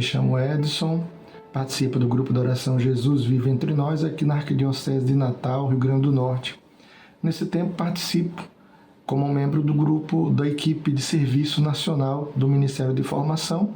chamo Edson, participo do grupo de oração Jesus Vive Entre Nós, aqui na Arquidiocese de Natal, Rio Grande do Norte. Nesse tempo participo como membro do grupo da equipe de serviço nacional do Ministério de Formação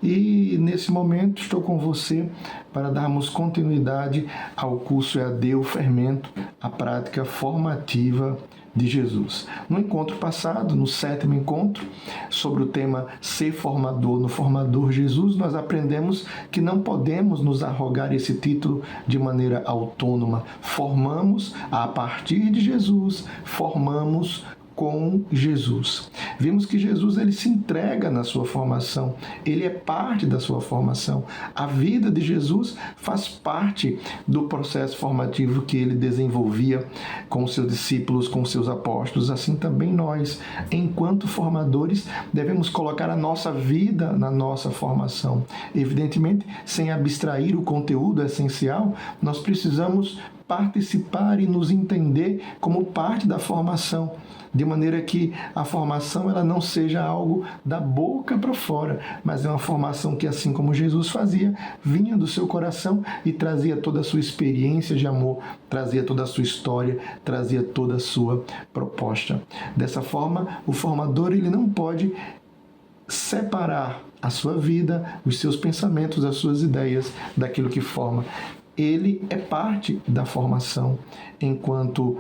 e nesse momento estou com você para darmos continuidade ao curso EAD O Fermento, a prática formativa de Jesus. No encontro passado, no 7º encontro, sobre o tema Ser Formador no Formador Jesus, nós aprendemos que não podemos nos arrogar esse título de maneira autônoma. Formamos a partir de Jesus, formamos com Jesus. Vimos que Jesus ele se entrega na sua formação, ele é parte da sua formação. A vida de Jesus faz parte do processo formativo que ele desenvolvia com seus discípulos, com seus apóstolos. Assim também nós, enquanto formadores, devemos colocar a nossa vida na nossa formação. Evidentemente, sem abstrair o conteúdo essencial, nós precisamos participar e nos entender como parte da formação, de maneira que a formação ela não seja algo da boca para fora, mas é uma formação que, assim como Jesus fazia, vinha do seu coração e trazia toda a sua experiência de amor, trazia toda a sua história, trazia toda a sua proposta. Dessa forma, o formador ele não pode separar a sua vida, os seus pensamentos, as suas ideias daquilo que forma. Ele é parte da formação enquanto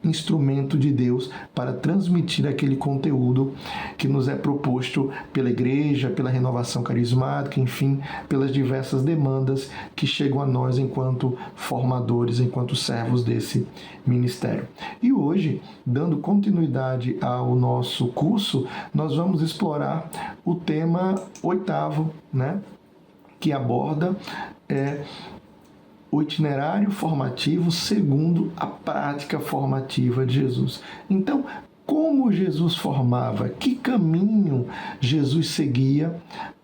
instrumento de Deus para transmitir aquele conteúdo que nos é proposto pela igreja, pela renovação carismática, enfim, pelas diversas demandas que chegam a nós enquanto formadores, enquanto servos desse ministério. E hoje, dando continuidade ao nosso curso, nós vamos explorar o tema 8º, que aborda o itinerário formativo segundo a prática formativa de Jesus. Então, como Jesus formava? Que caminho Jesus seguia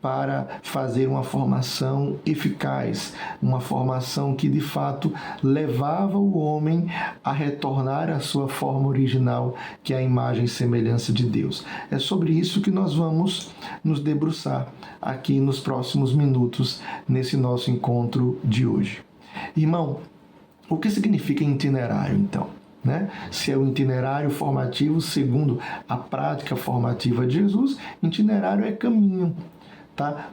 para fazer uma formação eficaz? Uma formação que, de fato, levava o homem a retornar à sua forma original, que é a imagem e semelhança de Deus. É sobre isso que nós vamos nos debruçar aqui nos próximos minutos, nesse nosso encontro de hoje. Irmão, o que significa itinerário, então? Se é o itinerário formativo segundo a prática formativa de Jesus, itinerário é caminho,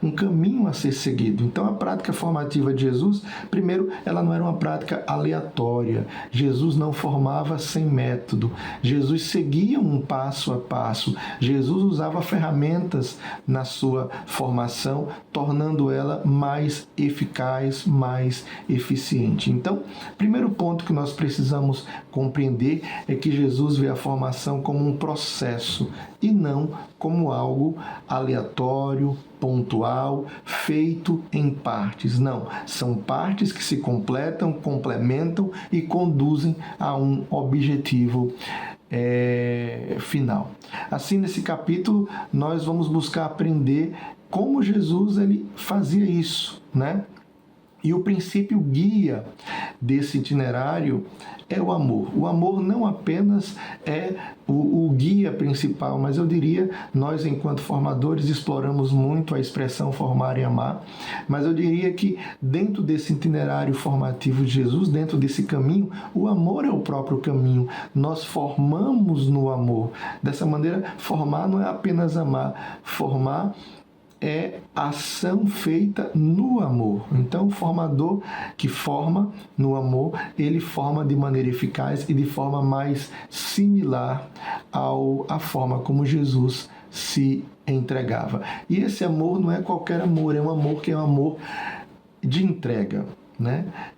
um caminho a ser seguido. Então, a prática formativa de Jesus, primeiro, ela não era uma prática aleatória. Jesus não formava sem método. Jesus seguia um passo a passo. Jesus usava ferramentas na sua formação, tornando ela mais eficaz, mais eficiente. Então, primeiro ponto que nós precisamos compreender é que Jesus vê a formação como um processo e não como algo aleatório, pontual, feito em partes. Não, são partes que se completam, complementam e conduzem a um objetivo final. Assim, nesse capítulo, nós vamos buscar aprender como Jesus ele fazia isso, E o princípio guia desse itinerário é o amor. O amor não apenas é o guia principal, mas eu diria, nós enquanto formadores exploramos muito a expressão formar e amar, mas eu diria que dentro desse itinerário formativo de Jesus, dentro desse caminho, o amor é o próprio caminho. Nós formamos no amor. Dessa maneira, formar não é apenas amar. Formar é ação feita no amor. Então, o formador que forma no amor, ele forma de maneira eficaz e de forma mais similar à forma como Jesus se entregava. E esse amor não é qualquer amor, é um amor que é um amor de entrega.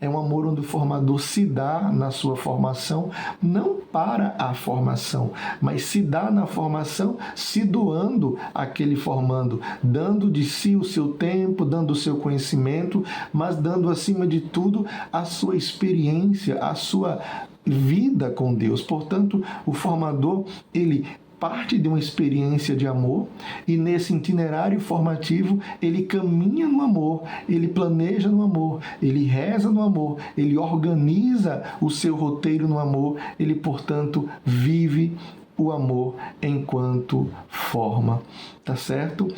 É um amor onde o formador se dá na sua formação, não para a formação, mas se dá na formação se doando àquele formando, dando de si o seu tempo, dando o seu conhecimento, mas dando acima de tudo a sua experiência, a sua vida com Deus. Portanto, o formador, ele parte de uma experiência de amor e nesse itinerário formativo ele caminha no amor, ele planeja no amor, ele reza no amor, ele organiza o seu roteiro no amor, ele, portanto, vive o amor enquanto forma, tá certo?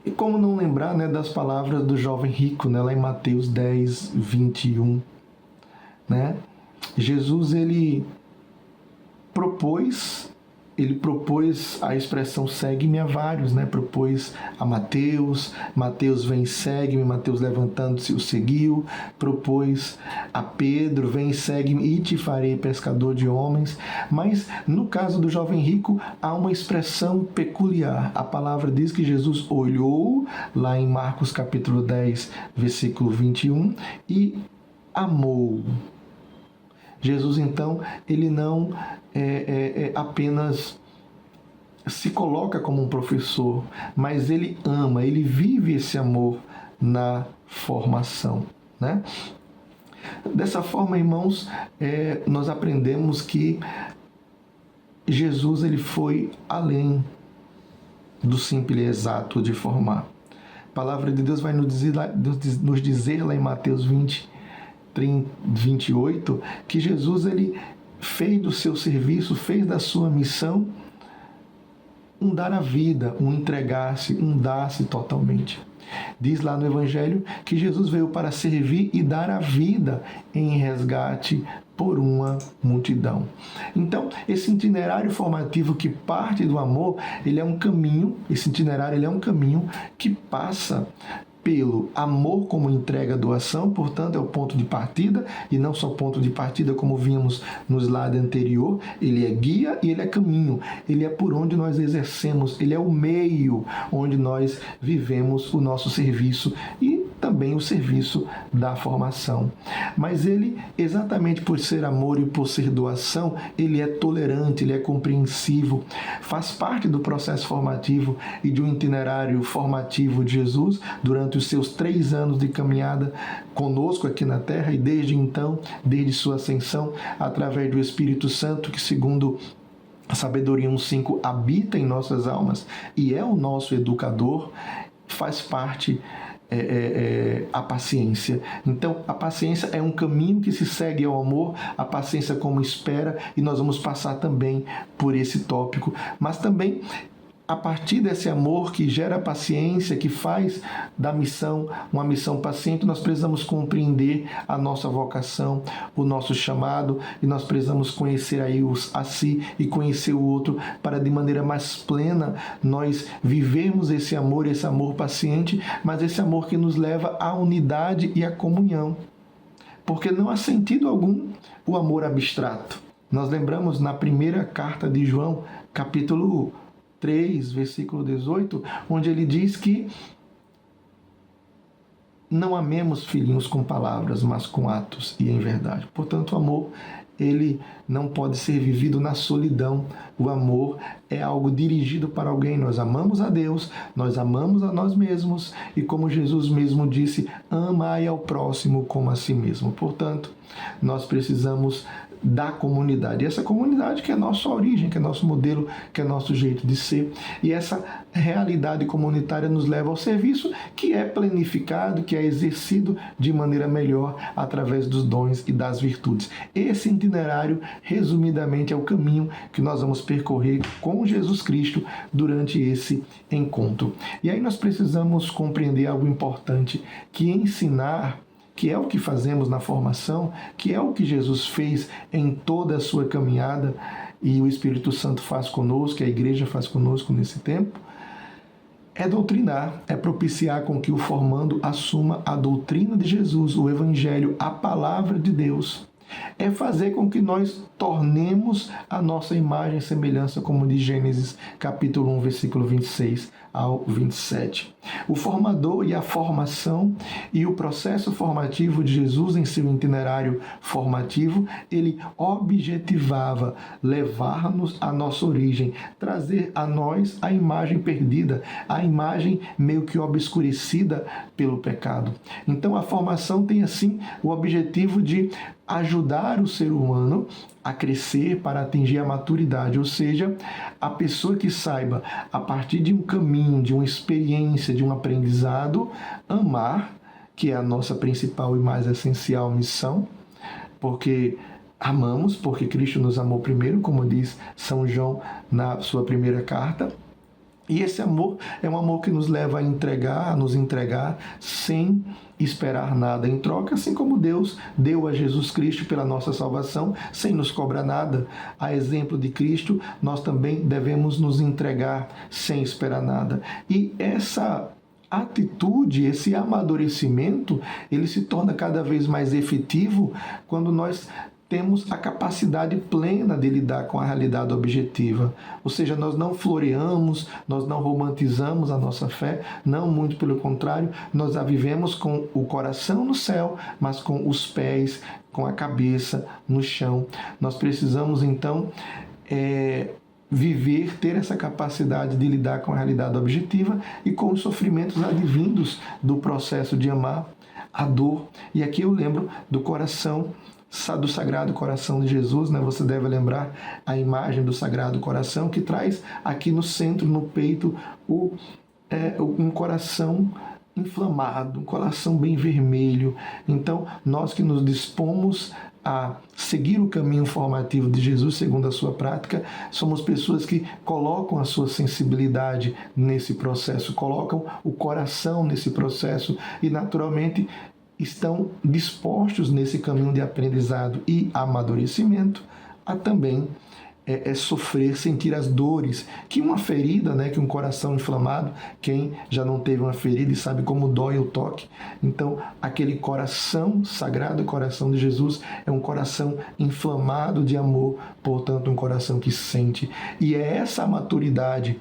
E como não lembrar, né, das palavras do jovem rico, né, lá em Mateus 10, 21. Né? Jesus propôs a expressão segue-me a vários, né? Propôs a Mateus, Mateus vem segue-me, Mateus levantando-se o seguiu, propôs a Pedro, vem segue-me e te farei pescador de homens. Mas no caso do jovem rico há uma expressão peculiar. A palavra diz que Jesus olhou, lá em Marcos capítulo 10, versículo 21, e amou. Jesus, então, ele não apenas se coloca como um professor, mas ele ama, ele vive esse amor na formação. Né? Dessa forma, irmãos, nós aprendemos que Jesus ele foi além do simples ato de formar. A palavra de Deus vai nos dizer lá em Mateus 28, que Jesus ele fez do seu serviço, fez da sua missão um dar a vida, um entregar-se, um dar-se totalmente. Diz lá no Evangelho que Jesus veio para servir e dar a vida em resgate por uma multidão. Então, esse itinerário formativo que parte do amor, ele é um caminho, esse itinerário ele é um caminho que passa pelo amor como entrega, doação, portanto é o ponto de partida, e não só ponto de partida como vimos no slide anterior, ele é guia e ele é caminho, ele é por onde nós exercemos, ele é o meio onde nós vivemos o nosso serviço e também o serviço da formação. Mas ele, exatamente por ser amor e por ser doação, ele é tolerante, ele é compreensivo, faz parte do processo formativo e de um itinerário formativo de Jesus durante os seus 3 anos de caminhada conosco aqui na Terra e desde então, desde sua ascensão, através do Espírito Santo, que segundo a Sabedoria 1.5 habita em nossas almas e é o nosso educador, faz parte a paciência. Então, a paciência é um caminho que se segue ao amor, a paciência como espera, e nós vamos passar também por esse tópico. Mas também, a partir desse amor que gera paciência, que faz da missão uma missão paciente, nós precisamos compreender a nossa vocação, o nosso chamado, e nós precisamos conhecer aí a si e conhecer o outro, para de maneira mais plena nós vivermos esse amor paciente, mas esse amor que nos leva à unidade e à comunhão. Porque não há sentido algum o amor abstrato. Nós lembramos na primeira carta de João, capítulo 3, versículo 18, onde ele diz que não amemos filhinhos com palavras, mas com atos e em verdade. Portanto, o amor, ele não pode ser vivido na solidão. O amor é algo dirigido para alguém. Nós amamos a Deus, nós amamos a nós mesmos e, como Jesus mesmo disse, amai ao próximo como a si mesmo. Portanto, nós precisamos da comunidade. E essa comunidade que é nossa origem, que é nosso modelo, que é nosso jeito de ser. E essa realidade comunitária nos leva ao serviço, que é planificado, que é exercido de maneira melhor através dos dons e das virtudes. Esse itinerário, resumidamente, é o caminho que nós vamos percorrer com Jesus Cristo durante esse encontro. E aí nós precisamos compreender algo importante, que ensinar, que é o que fazemos na formação, que é o que Jesus fez em toda a sua caminhada e o Espírito Santo faz conosco, a igreja faz conosco nesse tempo, é doutrinar, é propiciar com que o formando assuma a doutrina de Jesus, o Evangelho, a palavra de Deus. É fazer com que nós tornemos a nossa imagem e semelhança, como diz Gênesis capítulo 1, versículo 26 ao 27. O formador e a formação e o processo formativo de Jesus em seu itinerário formativo, ele objetivava levar-nos à nossa origem, trazer a nós a imagem perdida, a imagem meio que obscurecida pelo pecado. Então a formação tem assim o objetivo de ajudar o ser humano a crescer para atingir a maturidade, ou seja, a pessoa que saiba, a partir de um caminho, de uma experiência, de um aprendizado, amar, que é a nossa principal e mais essencial missão, porque amamos, porque Cristo nos amou primeiro, como diz São João na sua primeira carta, E esse amor é um amor que nos leva a nos entregar sem esperar nada em troca, assim como Deus deu a Jesus Cristo pela nossa salvação, sem nos cobrar nada. A exemplo de Cristo, nós também devemos nos entregar sem esperar nada. E essa atitude, esse amadurecimento, ele se torna cada vez mais efetivo quando nós temos a capacidade plena de lidar com a realidade objetiva. Ou seja, nós não floreamos, nós não romantizamos a nossa fé, não, muito pelo contrário, nós a vivemos com o coração no céu, mas com os pés, com a cabeça no chão. Nós precisamos, então, ter essa capacidade de lidar com a realidade objetiva e com os sofrimentos advindos do processo de amar, a dor. E aqui eu lembro do Sagrado Coração de Jesus, né? Você deve lembrar a imagem do Sagrado Coração, que traz aqui no centro, no peito, um coração inflamado, um coração bem vermelho. Então, nós que nos dispomos a seguir o caminho formativo de Jesus, segundo a sua prática, somos pessoas que colocam a sua sensibilidade nesse processo, colocam o coração nesse processo e, naturalmente, estão dispostos nesse caminho de aprendizado e amadurecimento a também sofrer, sentir as dores que uma ferida, né, que um coração inflamado, quem já não teve uma ferida e sabe como dói o toque. Então, aquele coração sagrado, o coração de Jesus, é um coração inflamado de amor, portanto, um coração que sente. E é essa a maturidade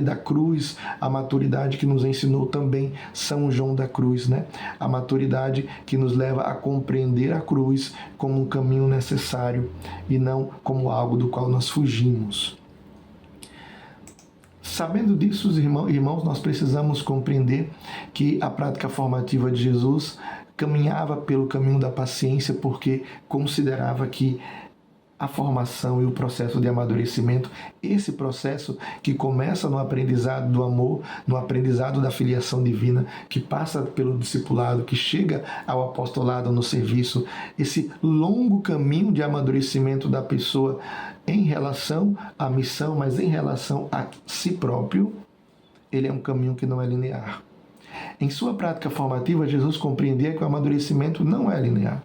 da cruz, a maturidade que nos ensinou também São João da Cruz, né? A maturidade que nos leva a compreender a cruz como um caminho necessário e não como algo do qual nós fugimos. Sabendo disso, irmãos, nós precisamos compreender que a prática formativa de Jesus caminhava pelo caminho da paciência, porque considerava que a formação e o processo de amadurecimento, esse processo que começa no aprendizado do amor, no aprendizado da filiação divina, que passa pelo discipulado, que chega ao apostolado no serviço, esse longo caminho de amadurecimento da pessoa em relação à missão, mas em relação a si próprio, ele é um caminho que não é linear. Em sua prática formativa, Jesus compreendia que o amadurecimento não é linear.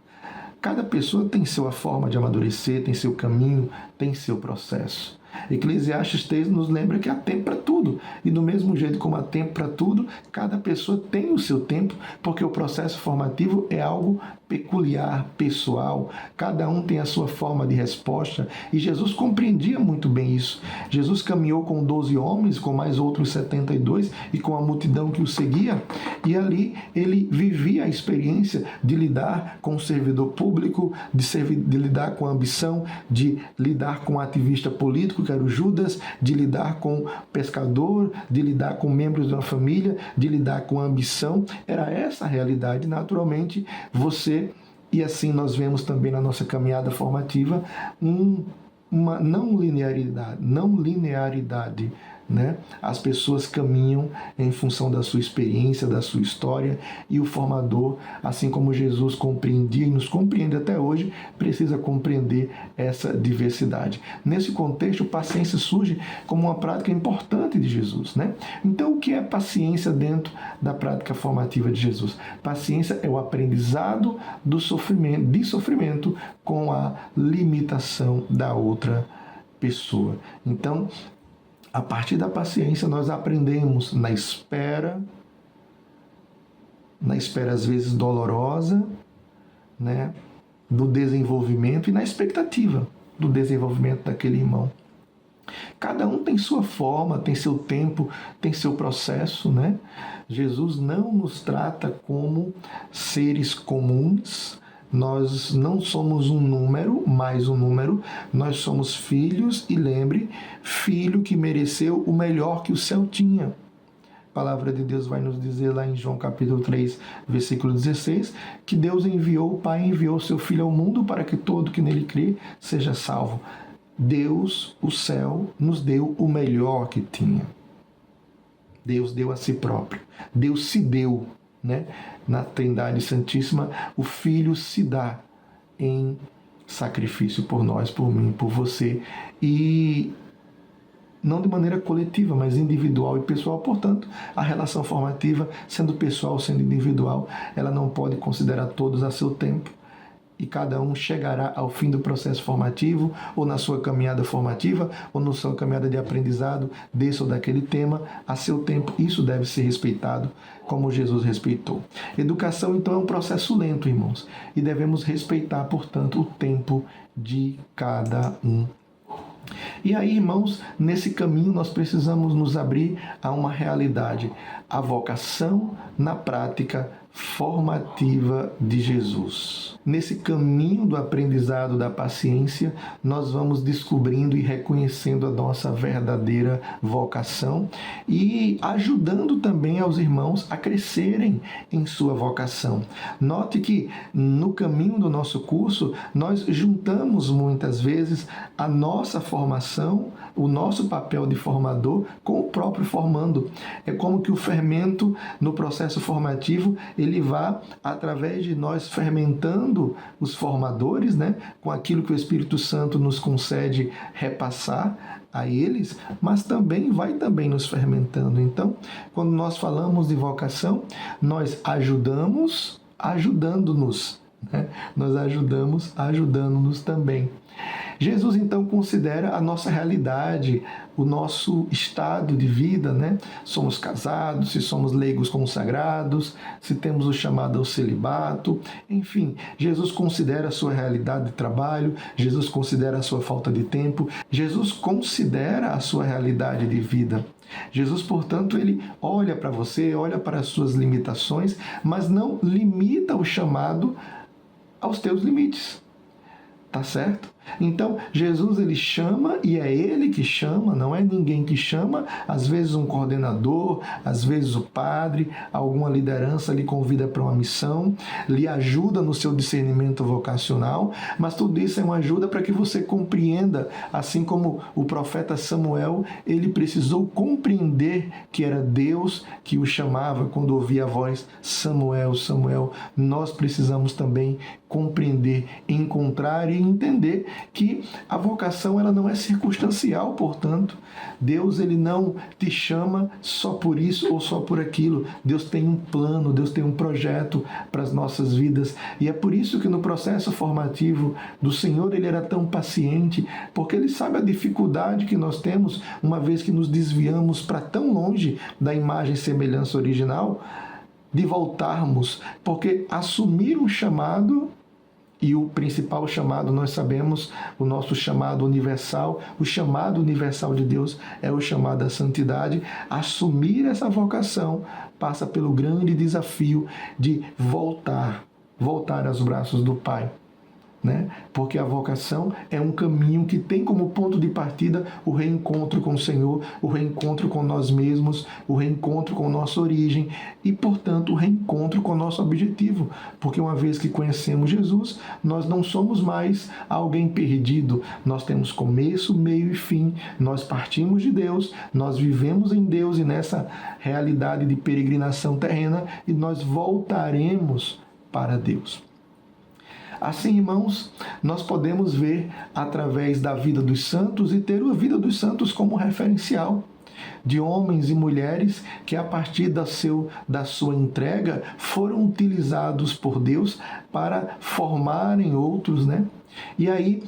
Cada pessoa tem sua forma de amadurecer, tem seu caminho, tem seu processo. Eclesiastes 3 nos lembra que há tempo para tudo. E do mesmo jeito como há tempo para tudo, cada pessoa tem o seu tempo, porque o processo formativo é algo peculiar, pessoal. Cada um tem a sua forma de resposta. E Jesus compreendia muito bem isso. Jesus caminhou com 12 homens, com mais outros 72, e com a multidão que o seguia. E ali ele vivia a experiência de lidar com o servidor público, de lidar com a ambição, de lidar com o ativista político, que era o Judas, de lidar com o pescador, de lidar com membros de uma família, de lidar com a ambição. Era essa a realidade. Naturalmente, e assim nós vemos também na nossa caminhada formativa, uma não linearidade, né? As pessoas caminham em função da sua experiência, da sua história, e o formador, assim como Jesus compreendia e nos compreende até hoje, precisa compreender essa diversidade. Nesse contexto, paciência surge como uma prática importante de Jesus, né? Então, o que é paciência dentro da prática formativa de Jesus? Paciência é o aprendizado de sofrimento com a limitação da outra pessoa. Então, a partir da paciência, nós aprendemos na espera às vezes dolorosa, né, do desenvolvimento e na expectativa do desenvolvimento daquele irmão. Cada um tem sua forma, tem seu tempo, tem seu processo, né? Jesus não nos trata como seres comuns. Nós não somos um número, mais um número, nós somos filhos, e lembre, filho que mereceu o melhor que o céu tinha. A palavra de Deus vai nos dizer lá em João capítulo 3, versículo 16, que Deus o Pai enviou seu Filho ao mundo para que todo que nele crê seja salvo. Deus, o céu, nos deu o melhor que tinha. Deus deu a si próprio. Deus se deu, né? Na Trindade Santíssima, o Filho se dá em sacrifício por nós, por mim, por você. E não de maneira coletiva, mas individual e pessoal. Portanto, a relação formativa, sendo pessoal, sendo individual, ela não pode considerar todos a seu tempo. E cada um chegará ao fim do processo formativo, ou na sua caminhada formativa, ou na sua caminhada de aprendizado desse ou daquele tema, a seu tempo. Isso deve ser respeitado, como Jesus respeitou. Educação, então, é um processo lento, irmãos, e devemos respeitar, portanto, o tempo de cada um. E aí, irmãos, nesse caminho nós precisamos nos abrir a uma realidade, a vocação na prática formativa de Jesus. Nesse caminho do aprendizado da paciência, nós vamos descobrindo e reconhecendo a nossa verdadeira vocação e ajudando também aos irmãos a crescerem em sua vocação. Note que no caminho do nosso curso, nós juntamos muitas vezes a nossa formação, o nosso papel de formador com o próprio formando. É como que o fermento no processo formativo, ele vai, através de nós fermentando os formadores, né, com aquilo que o Espírito Santo nos concede repassar a eles, mas também vai nos fermentando. Então, quando nós falamos de vocação, nós ajudamos ajudando-nos, né? Nós ajudamos ajudando-nos também. Jesus, então, considera a nossa realidade, o nosso estado de vida, né? Somos casados, se somos leigos consagrados, se temos o chamado ao celibato, enfim, Jesus considera a sua realidade de trabalho, Jesus considera a sua falta de tempo, Jesus considera a sua realidade de vida. Jesus, portanto, ele olha para você, olha para as suas limitações, mas não limita o chamado aos teus limites. Tá certo? Então, Jesus, ele chama, e é ele que chama, não é ninguém que chama. Às vezes um coordenador, às vezes o padre, alguma liderança lhe convida para uma missão, lhe ajuda no seu discernimento vocacional, mas tudo isso é uma ajuda para que você compreenda, assim como o profeta Samuel, ele precisou compreender que era Deus que o chamava quando ouvia a voz Samuel, Samuel. Nós precisamos também compreender, encontrar e entender que a vocação ela não é circunstancial, portanto. Deus ele não te chama só por isso ou só por aquilo. Deus tem um plano, Deus tem um projeto para as nossas vidas. E é por isso que no processo formativo do Senhor ele era tão paciente, porque ele sabe a dificuldade que nós temos uma vez que nos desviamos para tão longe da imagem e semelhança original, de voltarmos, porque assumir um chamado, e o principal chamado, nós sabemos, o nosso chamado universal, o chamado universal de Deus é o chamado à santidade. Assumir essa vocação passa pelo grande desafio de voltar aos braços do Pai. Né? Porque a vocação é um caminho que tem como ponto de partida o reencontro com o Senhor, o reencontro com nós mesmos, o reencontro com nossa origem e, portanto, o reencontro com o nosso objetivo. Porque uma vez que conhecemos Jesus, nós não somos mais alguém perdido. Nós temos começo, meio e fim. Nós partimos de Deus, nós vivemos em Deus e nessa realidade de peregrinação terrena e nós voltaremos para Deus. Assim, irmãos, nós podemos ver através da vida dos santos e ter a vida dos santos como referencial de homens e mulheres que a partir da sua entrega foram utilizados por Deus para formarem outros, né? E aí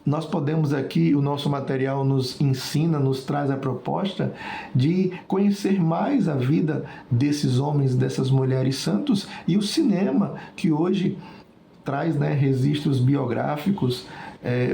nós podemos aqui, o nosso material nos ensina, nos traz a proposta de conhecer mais a vida desses homens, dessas mulheres santos, e o cinema que hoje traz, né, registros biográficos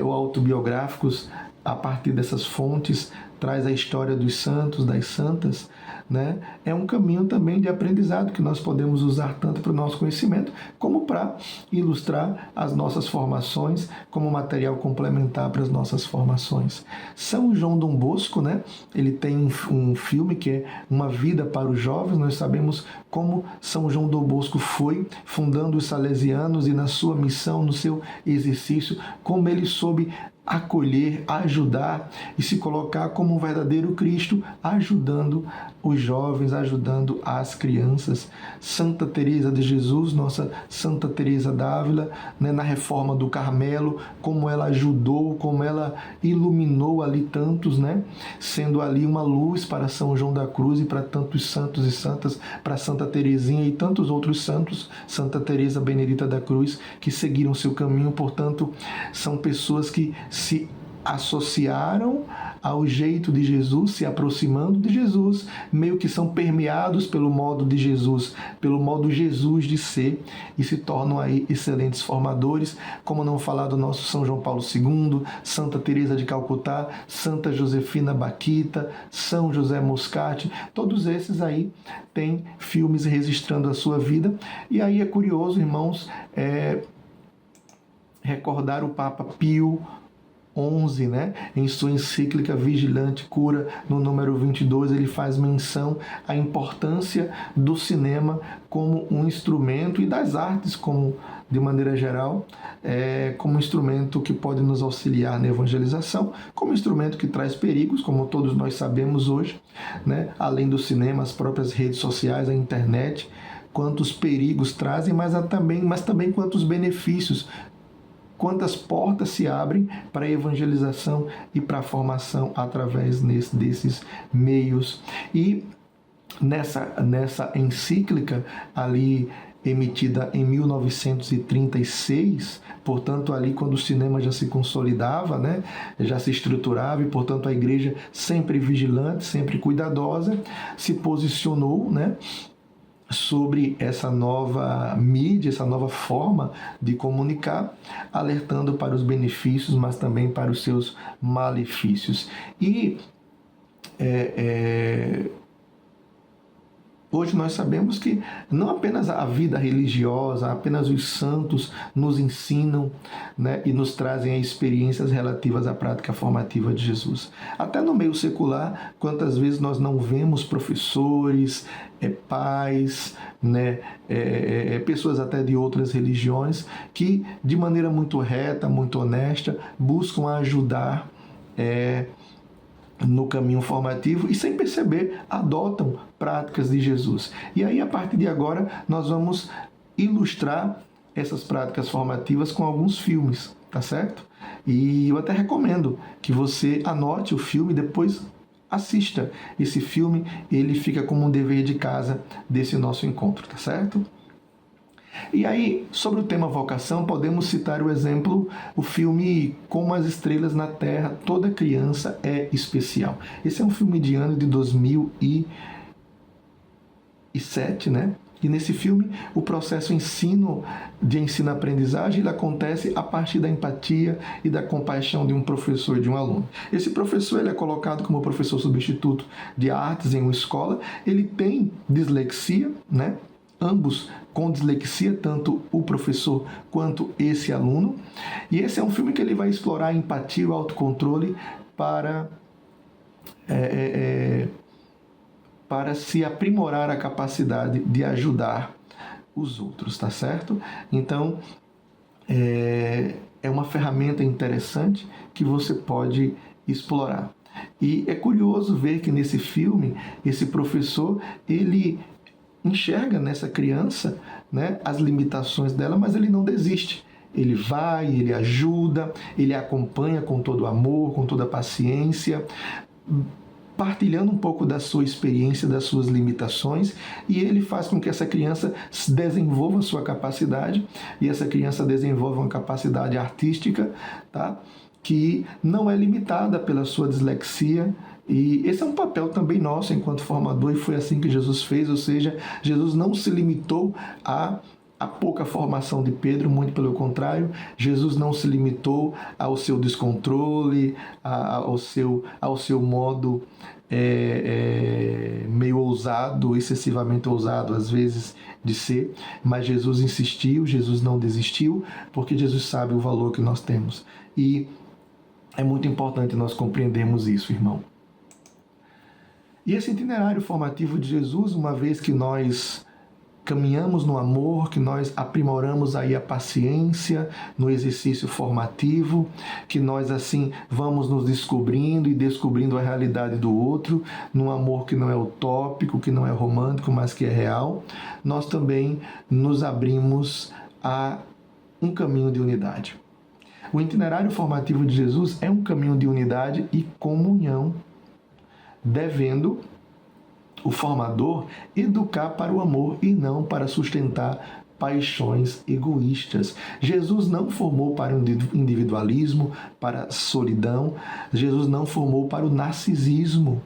ou autobiográficos a partir dessas fontes, traz a história dos santos, das santas, né? É um caminho também de aprendizado que nós podemos usar tanto para o nosso conhecimento como para ilustrar as nossas formações, como material complementar para as nossas formações. São João Dom Bosco, né? Ele tem um filme que é Uma Vida para os Jovens. Nós sabemos como São João Dom Bosco foi fundando os salesianos e na sua missão, no seu exercício, como ele soube acolher, ajudar e se colocar como como um verdadeiro Cristo, ajudando os jovens, ajudando as crianças. Santa Teresa de Jesus, nossa Santa Teresa d'Ávila, né, na reforma do Carmelo, como ela ajudou, como ela iluminou ali tantos, né, sendo ali uma luz para São João da Cruz e para tantos santos e santas, para Santa Teresinha e tantos outros santos, Santa Teresa Benedita da Cruz, que seguiram seu caminho. Portanto, são pessoas que se associaram ao jeito de Jesus, se aproximando de Jesus, meio que são permeados pelo modo de Jesus, pelo modo Jesus de ser, e se tornam aí excelentes formadores, como não falar do nosso São João Paulo II, Santa Teresa de Calcutá, Santa Josefina Baquita, São José Moscati. Todos esses aí têm filmes registrando a sua vida. E aí é curioso, irmãos, recordar o Papa Pio XI, né? Em sua encíclica Vigilante Cura, no número 22, ele faz menção à importância do cinema como um instrumento, e das artes como de maneira geral, como instrumento que pode nos auxiliar na evangelização, como instrumento que traz perigos, como todos nós sabemos hoje, né? Além do cinema, as próprias redes sociais, a internet, quantos perigos trazem, mas também quantos benefícios, quantas portas se abrem para a evangelização e para a formação através desses meios. E nessa encíclica ali emitida em 1936, portanto ali quando o cinema já se consolidava, né, já se estruturava, e portanto a igreja, sempre vigilante, sempre cuidadosa, se posicionou, né, sobre essa nova mídia, essa nova forma de comunicar, alertando para os benefícios, mas também para os seus malefícios. E hoje nós sabemos que não apenas a vida religiosa, apenas os santos nos ensinam, né, e nos trazem experiências relativas à prática formativa de Jesus. Até no meio secular, quantas vezes nós não vemos professores, pais, né, pessoas até de outras religiões, que de maneira muito reta, muito honesta, buscam ajudar no caminho formativo e, sem perceber, adotam práticas de Jesus. E aí, a partir de agora, nós vamos ilustrar essas práticas formativas com alguns filmes, tá certo? E eu até recomendo que você anote o filme e depois assista esse filme. Ele fica como um dever de casa desse nosso encontro, tá certo? E aí, sobre o tema vocação, podemos citar o exemplo, o filme Como as Estrelas na Terra, Toda Criança é Especial. Esse é um filme de ano de 2007, né? E nesse filme, o processo de ensino-aprendizagem, ele acontece a partir da empatia e da compaixão de um professor e de um aluno. Esse professor, ele é colocado como professor substituto de artes em uma escola. Ele tem dislexia, né? Ambos com dislexia, tanto o professor quanto esse aluno. E esse é um filme que ele vai explorar a empatia e o autocontrole para se aprimorar a capacidade de ajudar os outros, tá certo? Então, é uma ferramenta interessante que você pode explorar. E é curioso ver que nesse filme, esse professor, ele enxerga nessa criança, né, as limitações dela, mas ele não desiste. Ele vai, ele ajuda, ele acompanha com todo amor, com toda paciência, partilhando um pouco da sua experiência, das suas limitações, e ele faz com que essa criança desenvolva a sua capacidade, e essa criança desenvolva uma capacidade artística, tá? Que não é limitada pela sua dislexia. E esse é um papel também nosso enquanto formador, e foi assim que Jesus fez, ou seja, Jesus não se limitou a pouca formação de Pedro, muito pelo contrário. Jesus não se limitou ao seu descontrole, ao seu modo meio ousado, excessivamente ousado às vezes de ser, mas Jesus insistiu, Jesus não desistiu, porque Jesus sabe o valor que nós temos. E é muito importante nós compreendermos isso, irmão. E esse itinerário formativo de Jesus, uma vez que nós caminhamos no amor, que nós aprimoramos aí a paciência no exercício formativo, que nós assim vamos nos descobrindo e descobrindo a realidade do outro, num amor que não é utópico, que não é romântico, mas que é real, nós também nos abrimos a um caminho de unidade. O itinerário formativo de Jesus é um caminho de unidade e comunhão, devendo o formador educar para o amor e não para sustentar paixões egoístas. Jesus não formou para o individualismo, para a solidão. Jesus não formou para o narcisismo.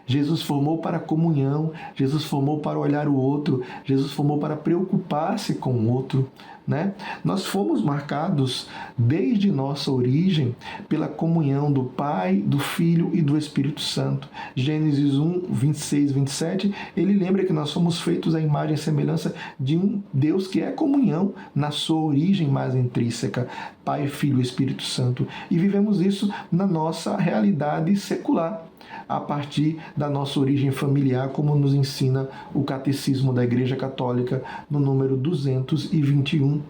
Jesus formou para a comunhão, Jesus formou para olhar o outro, Jesus formou para preocupar-se com o outro. Né? Nós fomos marcados desde nossa origem pela comunhão do Pai, do Filho e do Espírito Santo. Gênesis 1, 26, 27, ele lembra que nós somos feitos à imagem e semelhança de um Deus que é comunhão na sua origem mais intrínseca, Pai, Filho e Espírito Santo. E vivemos isso na nossa realidade secular, a partir da nossa origem familiar, como nos ensina o Catecismo da Igreja Católica, no número 221.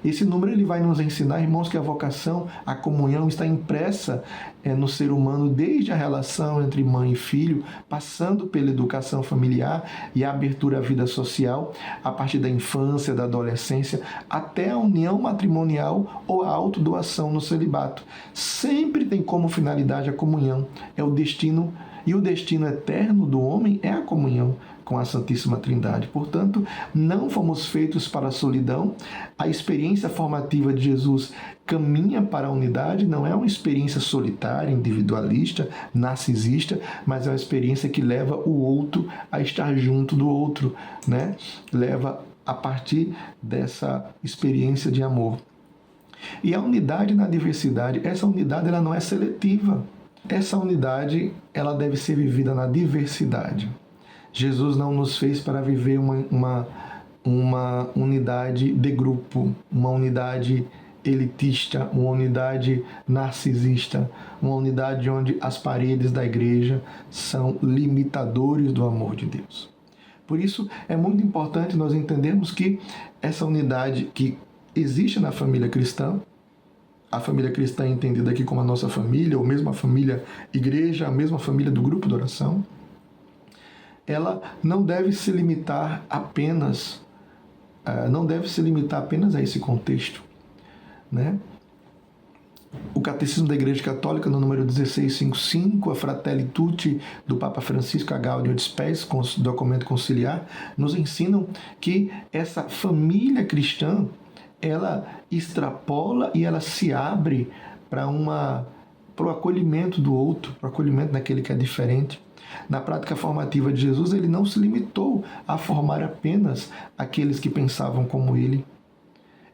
Esse número ele vai nos ensinar, irmãos, que a vocação, a comunhão está impressa no ser humano desde a relação entre mãe e filho, passando pela educação familiar e a abertura à vida social, a partir da infância, da adolescência, até a união matrimonial ou a autodoação no celibato. Sempre tem como finalidade a comunhão, é o destino, e o destino eterno do homem é a comunhão com a Santíssima Trindade. Portanto, não fomos feitos para a solidão. A experiência formativa de Jesus caminha para a unidade, não é uma experiência solitária, individualista, narcisista, mas é uma experiência que leva o outro a estar junto do outro, né? Leva a partir dessa experiência de amor. E a unidade na diversidade, essa unidade ela não é seletiva. Essa unidade ela deve ser vivida na diversidade. Jesus não nos fez para viver uma unidade de grupo, uma unidade elitista, uma unidade narcisista, uma unidade onde as paredes da igreja são limitadores do amor de Deus. Por isso, é muito importante nós entendermos que essa unidade que existe na família cristã, a família cristã é entendida aqui como a nossa família, ou mesmo a família igreja, a mesma família do grupo de oração, ela não deve se limitar apenas a esse contexto, né? O Catecismo da Igreja Católica, no número 1655, a Fratelli Tutti, do Papa Francisco, a Gaudium et Spes, documento conciliar, nos ensinam que essa família cristã, ela extrapola e ela se abre para o acolhimento do outro, para o acolhimento daquele que é diferente. Na prática formativa de Jesus, ele não se limitou a formar apenas aqueles que pensavam como ele.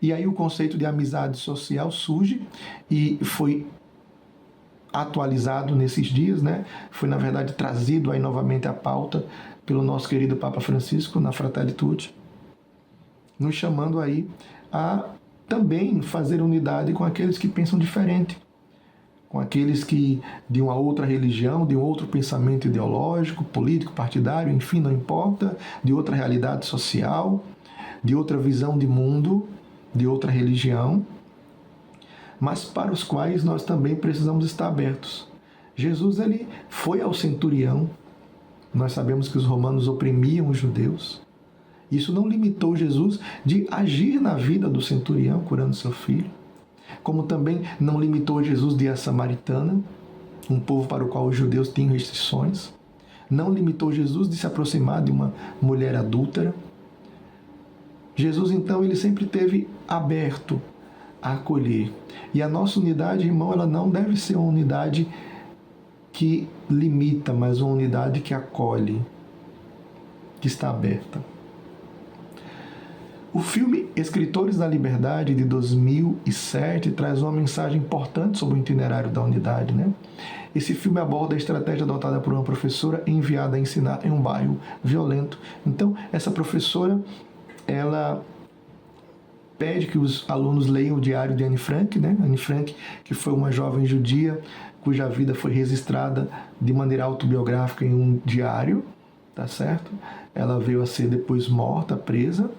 E aí o conceito de amizade social surge e foi atualizado nesses dias, né? Foi, na verdade, trazido aí novamente à pauta pelo nosso querido Papa Francisco na Fratelli Tutti, nos chamando aí a também fazer unidade com aqueles que pensam diferente, com aqueles que de uma outra religião, de um outro pensamento ideológico, político, partidário, enfim, não importa, de outra realidade social, de outra visão de mundo, de outra religião, mas para os quais nós também precisamos estar abertos. Jesus ele foi ao centurião, nós sabemos que os romanos oprimiam os judeus. Isso não limitou Jesus de agir na vida do centurião, curando seu filho, como também não limitou Jesus de ir à samaritana, um povo para o qual os judeus tinham restrições. Não limitou Jesus de se aproximar de uma mulher adúltera. Jesus, então, ele sempre esteve aberto a acolher. E a nossa unidade, irmão, ela não deve ser uma unidade que limita, mas uma unidade que acolhe, que está aberta. O filme Escritores da Liberdade, de 2007, traz uma mensagem importante sobre o itinerário da unidade, né? Esse filme aborda a estratégia adotada por uma professora enviada a ensinar em um bairro violento. Então, essa professora, ela pede que os alunos leiam o diário de Anne Frank, né? Anne Frank, que foi uma jovem judia cuja vida foi registrada de maneira autobiográfica em um diário, tá certo? Ela veio a ser depois morta, presa,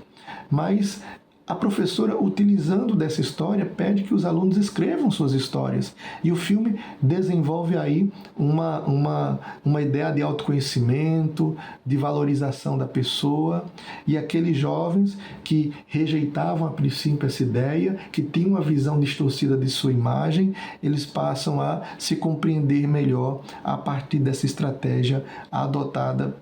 mas a professora, utilizando dessa história, pede que os alunos escrevam suas histórias. E o filme desenvolve aí uma ideia de autoconhecimento, de valorização da pessoa. E aqueles jovens que rejeitavam a princípio essa ideia, que tinham uma visão distorcida de sua imagem, eles passam a se compreender melhor a partir dessa estratégia adotada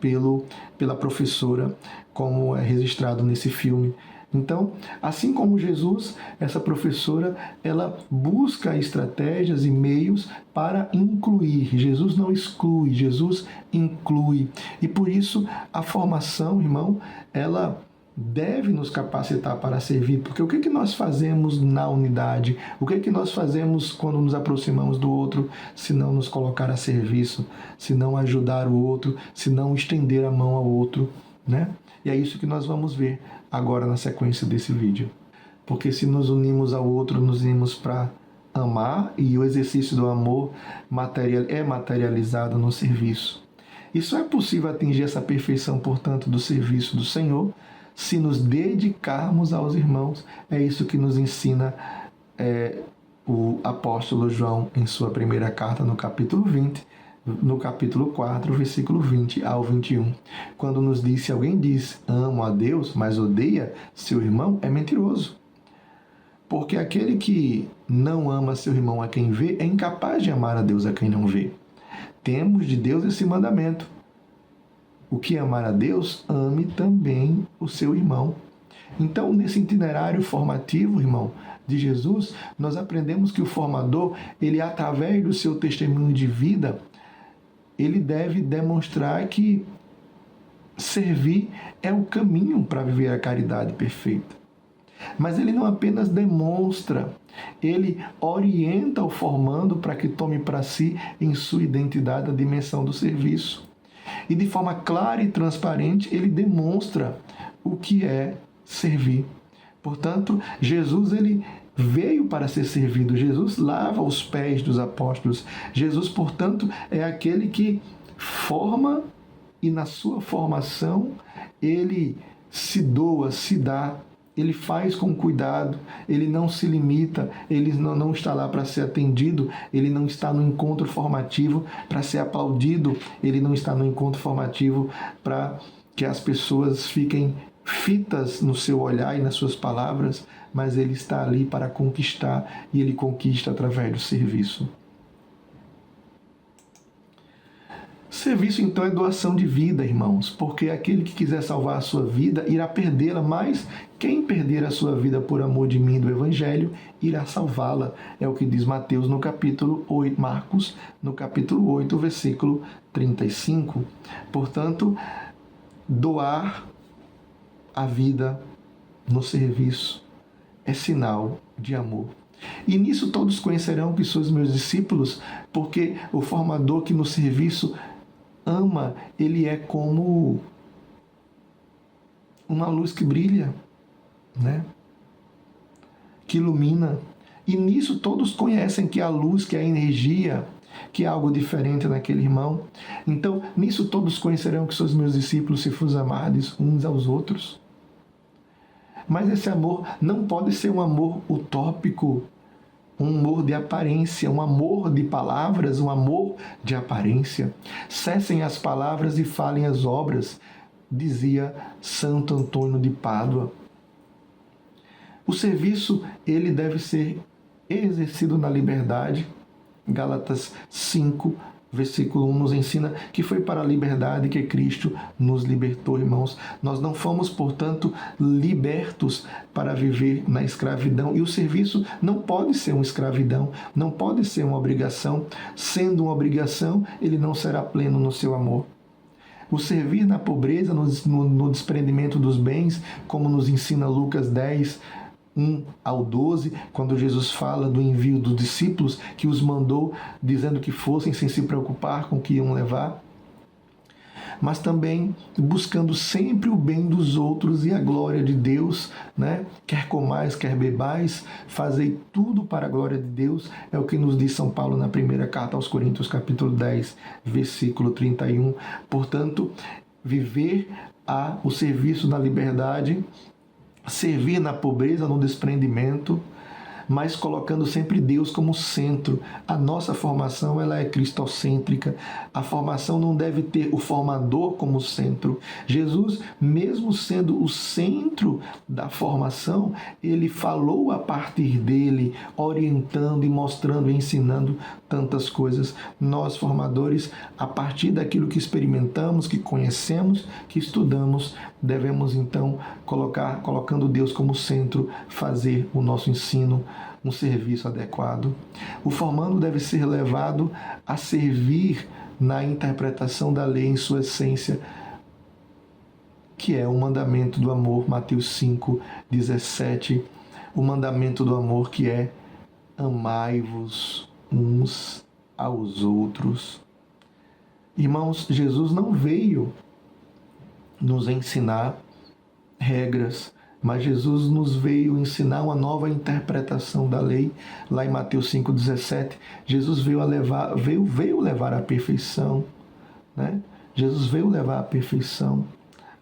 pela professora, como é registrado nesse filme. Então, assim como Jesus, essa professora, ela busca estratégias e meios para incluir. Jesus não exclui, Jesus inclui. E por isso a formação, irmão, ela deve nos capacitar para servir, porque o que nós fazemos na unidade? O que nós fazemos quando nos aproximamos do outro, se não nos colocar a serviço, se não ajudar o outro, se não estender a mão ao outro, né? E é isso que nós vamos ver agora na sequência desse vídeo. Porque se nos unimos ao outro, nos unimos para amar, e o exercício do amor é materializado no serviço. E só é possível atingir essa perfeição, portanto, do serviço do Senhor, se nos dedicarmos aos irmãos. É isso que nos ensina o apóstolo João em sua primeira carta, no capítulo 20, no capítulo 4, versículo 20 ao 21, quando nos diz: se alguém diz amo a Deus, mas odeia seu irmão, é mentiroso. Porque aquele que não ama seu irmão a quem vê, é incapaz de amar a Deus a quem não vê. Temos de Deus esse mandamento: o que amar a Deus, ame também o seu irmão. Então, nesse itinerário formativo, irmão, de Jesus, nós aprendemos que o formador, ele, através do seu testemunho de vida, ele deve demonstrar que servir é o caminho para viver a caridade perfeita. Mas ele não apenas demonstra, ele orienta o formando para que tome para si, em sua identidade, a dimensão do serviço. E de forma clara e transparente, ele demonstra o que é servir. Portanto, Jesus, ele veio para ser servido. Jesus lava os pés dos apóstolos. Jesus, portanto, é aquele que forma, e na sua formação ele se doa, se dá, ele faz com cuidado, ele não se limita, ele não está lá para ser atendido, ele não está no encontro formativo para ser aplaudido, ele não está no encontro formativo para que as pessoas fiquem fitas no seu olhar e nas suas palavras, mas ele está ali para conquistar, e ele conquista através do serviço. Serviço, então, é doação de vida, irmãos, porque aquele que quiser salvar a sua vida irá perdê-la, mas quem perder a sua vida por amor de mim, do Evangelho, irá salvá-la. É o que diz Mateus no capítulo 8, Marcos, no capítulo 8, versículo 35. Portanto, doar a vida no serviço é sinal de amor. E nisso todos conhecerão que sois meus discípulos, porque o formador que no serviço ama, ele é como uma luz que brilha, né? Que ilumina. E nisso todos conhecem que a luz, que a energia, que há algo diferente naquele irmão. Então, nisso todos conhecerão que sois meus discípulos, se vos amardes uns aos outros. Mas esse amor não pode ser um amor utópico, um amor de aparência, um amor de palavras, um amor de aparência. Cessem as palavras e falem as obras, dizia Santo Antônio de Pádua. O serviço, ele deve ser exercido na liberdade. Gálatas 5, versículo 1 nos ensina que foi para a liberdade que Cristo nos libertou, irmãos. Nós não fomos, portanto, libertos para viver na escravidão. E o serviço não pode ser uma escravidão, não pode ser uma obrigação. Sendo uma obrigação, ele não será pleno no seu amor. O servir na pobreza, no desprendimento dos bens, como nos ensina Lucas 10, 1 ao 12, quando Jesus fala do envio dos discípulos, que os mandou dizendo que fossem sem se preocupar com o que iam levar, mas também buscando sempre o bem dos outros e a glória de Deus, né? Quer comais, quer bebais, fazei tudo para a glória de Deus, é o que nos diz São Paulo na primeira carta aos Coríntios, capítulo 10, versículo 31. Portanto, viver o serviço na liberdade, servir na pobreza, no desprendimento, mas colocando sempre Deus como centro. A nossa formação, ela é cristocêntrica. A formação não deve ter o formador como centro. Jesus, mesmo sendo o centro da formação, ele falou a partir dele, orientando e mostrando e ensinando tantas coisas. Nós, formadores, a partir daquilo que experimentamos, que conhecemos, que estudamos, devemos então colocando Deus como centro, fazer o nosso ensino um serviço adequado. O formando deve ser levado a servir na interpretação da lei em sua essência, que é o mandamento do amor, Mateus 5:17, o mandamento do amor que é: amai-vos uns aos outros. Irmãos, Jesus não veio nos ensinar regras, mas Jesus nos veio ensinar uma nova interpretação da lei. Lá em Mateus 5:17, Jesus veio levar à perfeição, né? Jesus veio levar à perfeição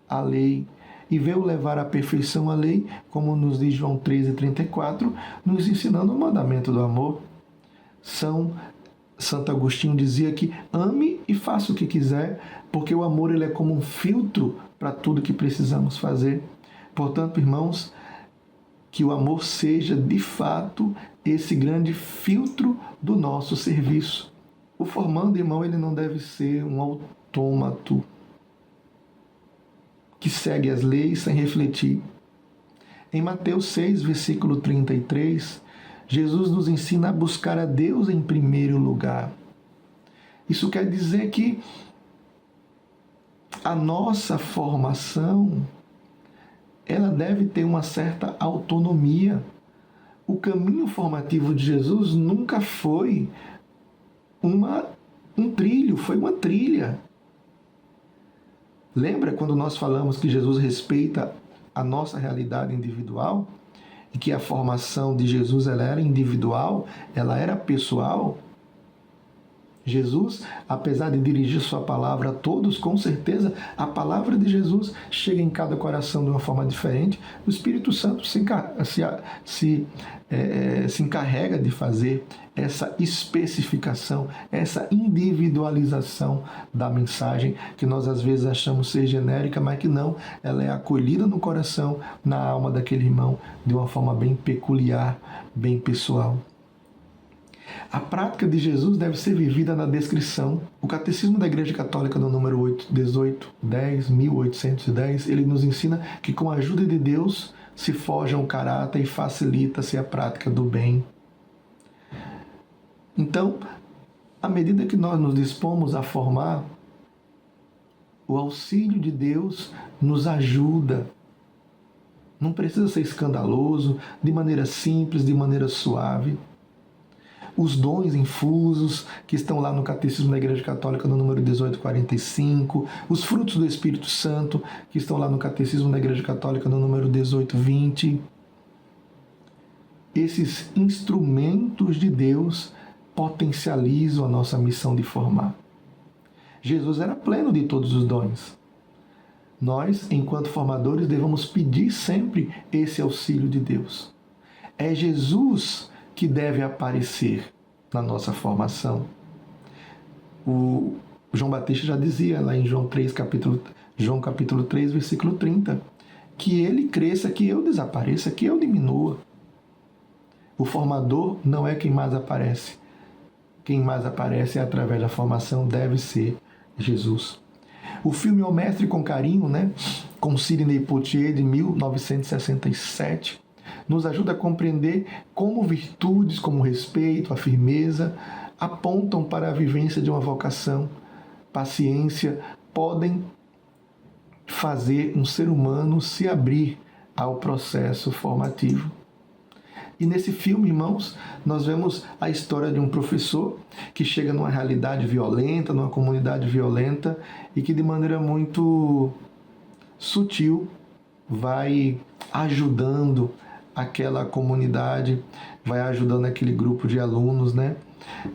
a lei, e veio levar à perfeição a lei, como nos diz João 13:34, nos ensinando o mandamento do amor. Santo Agostinho dizia que ame e faça o que quiser, porque o amor ele é como um filtro para tudo que precisamos fazer. Portanto, irmãos, que o amor seja, de fato, esse grande filtro do nosso serviço. O formando, irmão, ele não deve ser um autômato que segue as leis sem refletir. Em Mateus 6, versículo 33, Jesus nos ensina a buscar a Deus em primeiro lugar. Isso quer dizer que a nossa formação, ela deve ter uma certa autonomia. O caminho formativo de Jesus nunca foi um trilho, foi uma trilha. Lembra quando nós falamos que Jesus respeita a nossa realidade individual? E que a formação de Jesus ela era individual, ela era pessoal? Jesus, apesar de dirigir sua palavra a todos, com certeza a palavra de Jesus chega em cada coração de uma forma diferente. O Espírito Santo se encarrega de fazer essa especificação, essa individualização da mensagem, que nós às vezes achamos ser genérica, mas que não, ela é acolhida no coração, na alma daquele irmão, de uma forma bem peculiar, bem pessoal. A prática de Jesus deve ser vivida na descrição. O Catecismo da Igreja Católica, no número 1810, ele nos ensina que com a ajuda de Deus se forja o caráter e facilita-se a prática do bem. Então, à medida que nós nos dispomos a formar, o auxílio de Deus nos ajuda. Não precisa ser escandaloso, de maneira simples, de maneira suave. Os dons infusos, que estão lá no Catecismo da Igreja Católica, no número 1845, os frutos do Espírito Santo, que estão lá no Catecismo da Igreja Católica, no número 1820. Esses instrumentos de Deus potencializam a nossa missão de formar. Jesus era pleno de todos os dons. Nós, enquanto formadores, devemos pedir sempre esse auxílio de Deus. É Jesus que deve aparecer na nossa formação. O João Batista já dizia lá em João capítulo 3, versículo 30, que ele cresça, que eu desapareça, que eu diminua. O formador não é quem mais aparece. Quem mais aparece é através da formação, deve ser Jesus. O filme O Mestre com Carinho, com Sidney Poitier, de 1967, nos ajuda a compreender como virtudes como o respeito, a firmeza, apontam para a vivência de uma vocação. Paciência podem fazer um ser humano se abrir ao processo formativo. E nesse filme, irmãos, nós vemos a história de um professor que chega numa realidade violenta, numa comunidade violenta, e que de maneira muito sutil vai ajudando aquela comunidade, vai ajudando aquele grupo de alunos, né?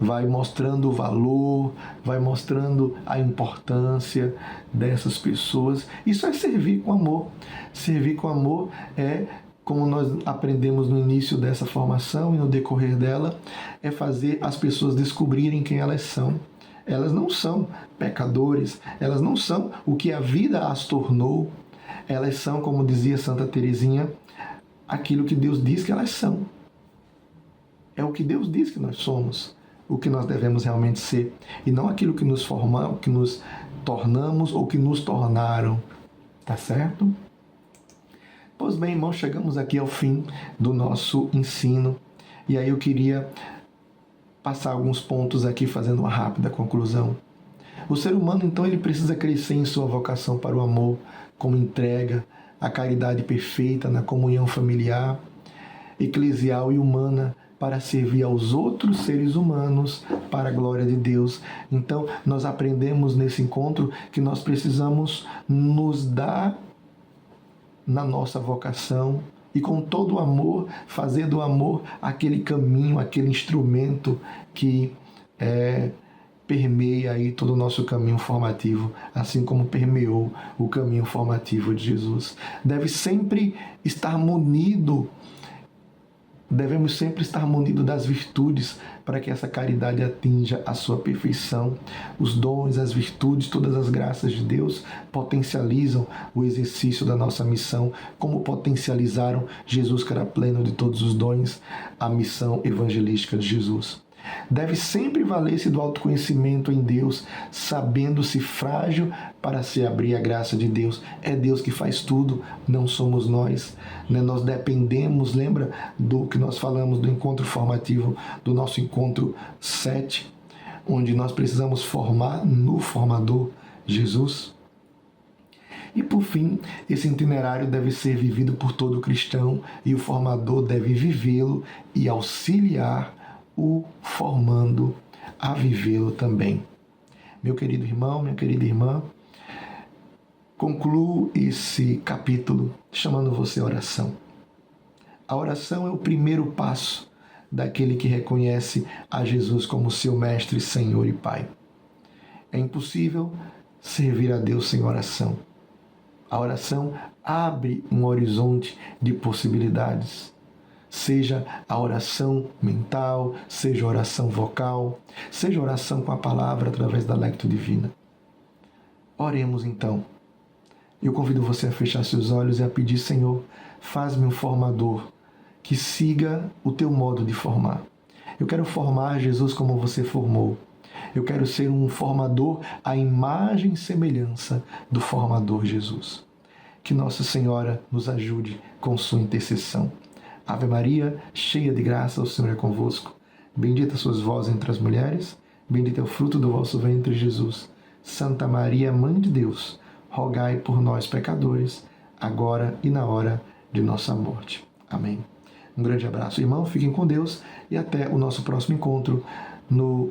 Vai mostrando o valor, vai mostrando a importância dessas pessoas. Isso é servir com amor. Servir com amor é, como nós aprendemos no início dessa formação e no decorrer dela, é fazer as pessoas descobrirem quem elas são. Elas não são pecadores, elas não são o que a vida as tornou. Elas são, como dizia Santa Teresinha, aquilo que Deus diz que elas são. É o que Deus diz que nós somos, o que nós devemos realmente ser, e não aquilo que nos formamos, que nos tornamos ou que nos tornaram. Tá certo? Pois bem, irmãos, chegamos aqui ao fim do nosso ensino, e aí eu queria passar alguns pontos aqui fazendo uma rápida conclusão. O ser humano, então, ele precisa crescer em sua vocação para o amor, como entrega, a caridade perfeita na comunhão familiar, eclesial e humana, para servir aos outros seres humanos para a glória de Deus. Então, nós aprendemos nesse encontro que nós precisamos nos dar na nossa vocação e com todo o amor, fazer do amor aquele caminho, aquele instrumento que permeia aí todo o nosso caminho formativo, assim como permeou o caminho formativo de Jesus. Devemos sempre estar munidos das virtudes para que essa caridade atinja a sua perfeição. Os dons, as virtudes, todas as graças de Deus potencializam o exercício da nossa missão, como potencializaram Jesus, que era pleno de todos os dons, a missão evangelística de Jesus. Deve sempre valer-se do autoconhecimento em Deus, sabendo-se frágil para se abrir à graça de Deus. É Deus que faz tudo, não somos nós. Nós dependemos, lembra do que nós falamos do encontro formativo, do nosso encontro 7, onde nós precisamos formar no formador, Jesus? E por fim, esse itinerário deve ser vivido por todo cristão e o formador deve vivê-lo e auxiliar o formando a vivê-lo também. Meu querido irmão, minha querida irmã, concluo esse capítulo chamando você à oração. A oração é o primeiro passo daquele que reconhece a Jesus como seu Mestre, Senhor e Pai. É impossível servir a Deus sem oração. A oração abre um horizonte de possibilidades. Seja a oração mental, seja a oração vocal, seja a oração com a palavra através da Lectio Divina. Oremos então. Eu convido você a fechar seus olhos e a pedir: Senhor, faz-me um formador que siga o teu modo de formar. Eu quero formar Jesus como você formou. Eu quero ser um formador à imagem e semelhança do formador Jesus. Que Nossa Senhora nos ajude com sua intercessão. Ave Maria, cheia de graça, o Senhor é convosco. Bendita sois vós entre as mulheres, bendito é o fruto do vosso ventre, Jesus. Santa Maria, Mãe de Deus, rogai por nós, pecadores, agora e na hora de nossa morte. Amém. Um grande abraço, irmão, fiquem com Deus e até o nosso próximo encontro no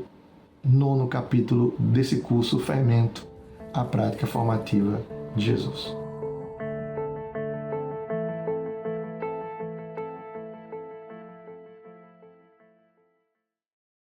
9º capítulo desse curso Fermento, a prática formativa de Jesus.